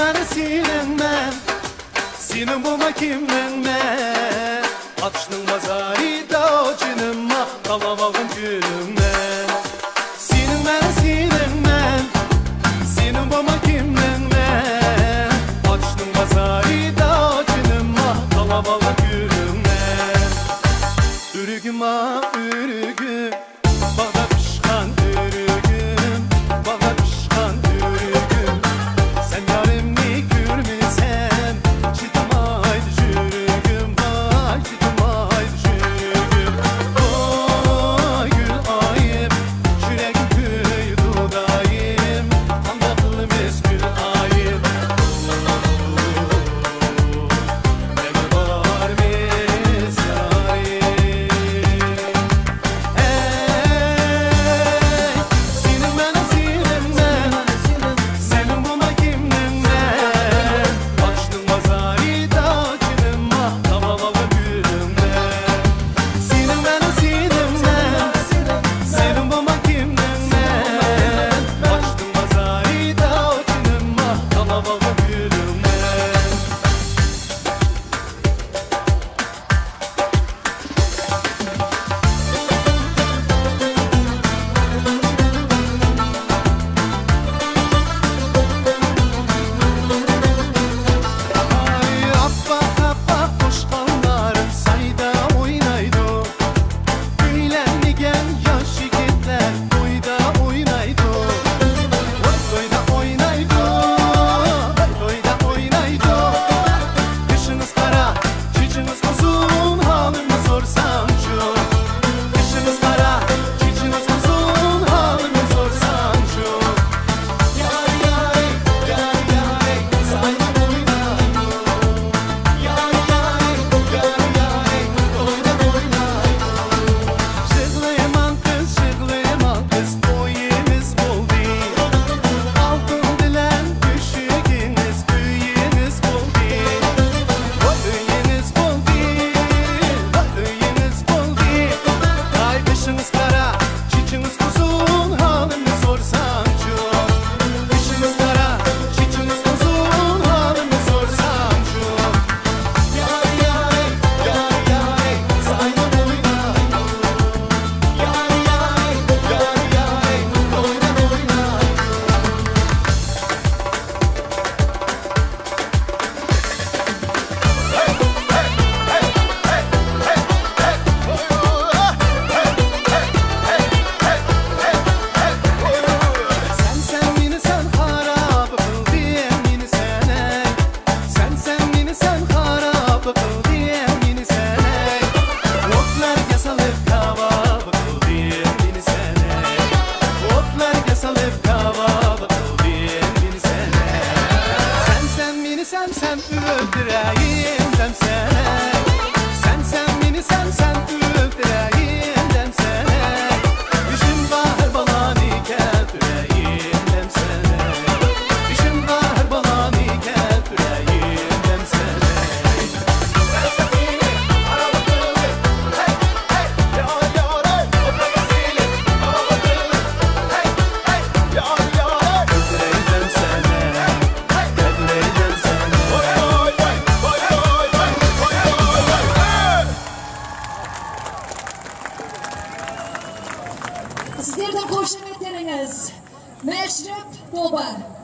məni sinəndən, sinin buma kimlənmən. Açdın bazarida o cinimma, qalavağım gülümdən. Sinin məni sinəndən, sinin buma kimlənmən. Açdın bazarida o cinimma, qalavağım gülümdən. Ürügüm ha, ürügüm, bağda pişkan ürügüm, bağda pişkan ürügüm. Sen yarimni gülmesen, çıtamaydı jürügüm, vay çıtamaydı jürügüm. Oy gül ayım, yüreğim köy dudayım, andaklı meskül ayım. Neme var mesayim. Sinin bana sinimden, senin buna kimlenden. Açtın bazarida cinimma, tavalalı gülümden. Sinin bana sinimden, senin buna kimlenden. Açtın bazarida cinimma, tavalalı gülümden. Ay abbaq abbaq qoşqanlarım sayda oynaydı. Göylərligen yaş yigitlər toyda oynaydı. Oy toyda oynaydı, oy toyda oynaydı. Kışınız qara, çiçiniz uzun, halımı sorsam çok. Kışınız qara, çiçiniz uzun, halımı sorsam çok. Yay yay, yay yay, sayda oynaydı. Yay yay, yay yay, toyda oynaydı. Şıglayman kız, toyimiz oldu. Altın dilen düşüğünüz, büyüğünüz oldu. Büyüğünüz oldu, büyüğünüz oldu. Ay kışınız kara, çiçiniz uzun, halımı sorsam çok. Kışınız kara, çiçiniz uzun, halımı sorsam çok. Yay yay, yay yay, sayda oynaydı. Yay yay, yay yay, toyda oynaydı. Sen beni sen harap kıl diyen beni sen ey. Sen beni sen harap kıl diyen beni sen ey. Otlar kesilip kavab kıl diyen beni sen ey. Otlar kesilip kavab kıl diyen beni sen ey. Sen beni sen öldüreyimden sen ey. Sen beni sen öldüreyimden sen ey. Düşün bahar balanı keltüreyimden sen ey. Düşün bahar balanı keltüreyimden sen ey. Sen beni aralı kılın, hey hey, yar yar ey. Otla kesilip kavab kılın, hey hey, yar yar ey. Öldüreyimden sen ey, öldüreyimden sen ey. Oy oy oy, oy oy oy, oy oy oy, hey. Sizlerden koşun eteriniz. Meşrep Dobar.